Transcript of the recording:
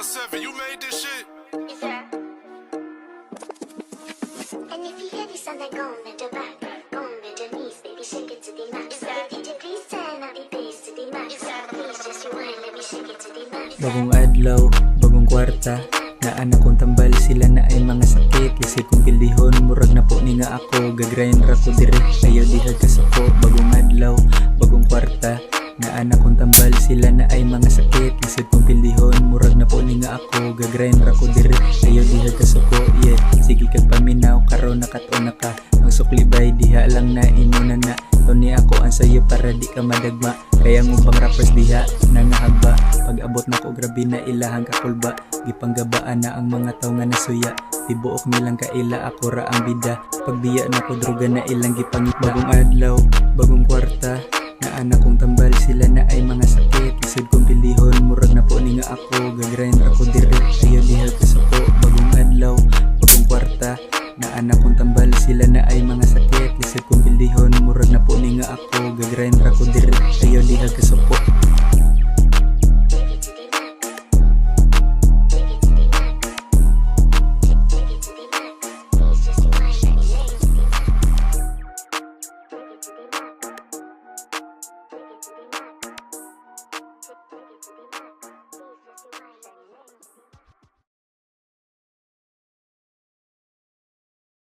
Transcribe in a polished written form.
7, you made this shit. And if you hear this song, then go bend your back, go bend your knees, baby, shake it to the max. DJ, please turn up the bass to the max. Please just rewind, let me shake it to the max. Bagong adlaw, bagong kwarta, naan akong tambal sila na ay mga sakit. Lisod kong pildihon, murag na po ni nga ako. Gagrind ra ko dire, ayo diha kasako. Bagong adlaw, bagong kwarta, naan akong tambal sila na ay mga sakit. Lisod kong pildihon, murag na po ni nga ako. Gagrind ra ko dire, ayo diha kasako. Yeah, sige kag paminaw, karon nakatuna ka. Ang suklibay diha lang na imuna na. Tuni ako ang sayo para di ka madagma. Kaya mo pang rappers diha nangahagba. Pag abot na ko grabe na ilahang kakulba. Gipanggabaan na ang mga tao nga nasuya. Tibuok nilang kaila ako ra ang bida. Pagbiya na ko droga na ilang gipangita. Bagong adlaw, bagong kwarta, naan akong tambal sila na ay mga sakit. Lisod kong pildihon, murag na po ni nga ako. Gagrind ako dire, ayo diha kasako. Bagong adlaw, bagong kwarta, naan akong tambal sila na ay mga sakit. Lisod kong pildihon, murag na po ni nga ako. Gagrind ako dire, ayo diha kasako.